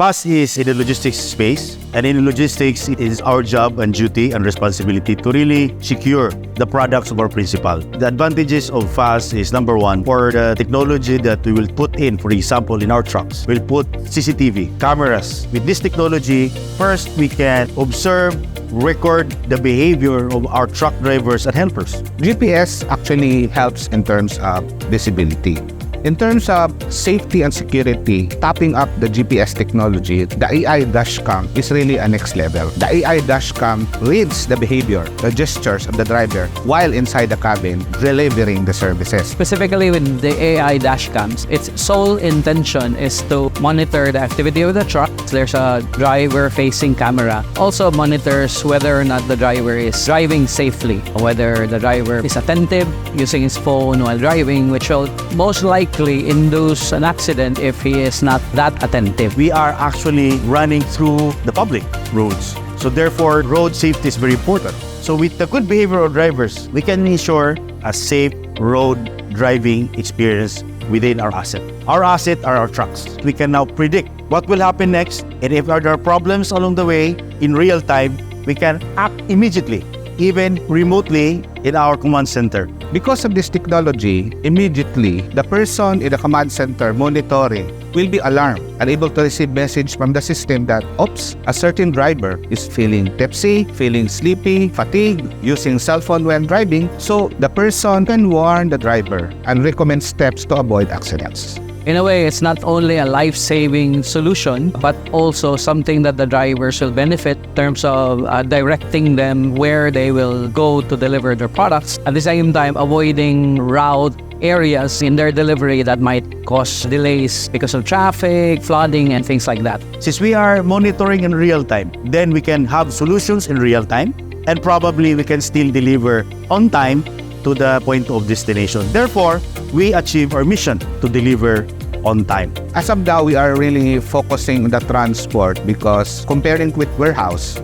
FAST is in the logistics space, and in logistics, it is our job and duty and responsibility to really secure the products of our principal. The advantages of FAST is number one, for the technology that we will put in, for example, in our trucks, we'll put CCTV, cameras. With this technology, first we can observe, record the behavior of our truck drivers and helpers. GPS actually helps in terms of visibility. In terms of safety and security, tapping up the GPS technology, the AI Dashcam is really a next level. The AI Dashcam reads the behavior, the gestures of the driver while inside the cabin, delivering the services. Specifically with the AI Dashcams, its sole intention is to monitor the activity of the truck. There's a driver-facing camera. Also monitors whether or not the driver is driving safely, whether the driver is attentive, using his phone while driving, which will most likely induce an accident if he is not that attentive. We are actually running through the public roads. So therefore, road safety is very important. So with the good behavior of drivers, we can ensure a safe road driving experience within our asset. Our asset are our trucks. We can now predict what will happen next, and if there are problems along the way in real time, we can act immediately, even remotely in our command center. Because of this technology, immediately, the person in the command center monitoring will be alarmed and able to receive message from the system that, oops, a certain driver is feeling tipsy, feeling sleepy, fatigued, using cell phone when driving, so the person can warn the driver and recommend steps to avoid accidents. In a way, it's not only a life-saving solution, but also something that the drivers will benefit in terms of directing them where they will go to deliver their products. At the same time, avoiding route areas in their delivery that might cause delays because of traffic, flooding, and things like that. Since we are monitoring in real time, then we can have solutions in real time, and probably we can still deliver on time to the point of destination. Therefore, we achieve our mission to deliver on time. As of now, we are really focusing on the transport because comparing with warehouse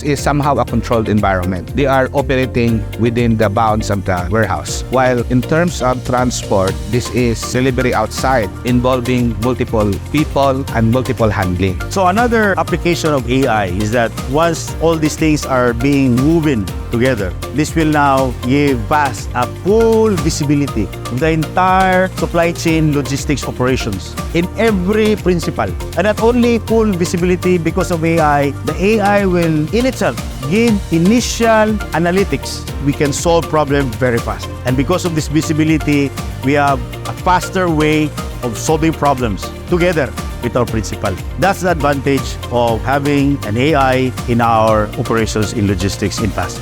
is somehow a controlled environment. They are operating within the bounds of the warehouse. While in terms of transport, this is delivery outside involving multiple people and multiple handling. So another application of AI is that once all these things are being woven together, this will now give us a full visibility of the entire supply chain logistics operations in every principle. And not only full visibility because of AI, the AI will in itself give initial analytics. We can solve problems very fast. And because of this visibility, we have a faster way of solving problems together with our principal. That's the advantage of having an AI in our operations in logistics in FAST.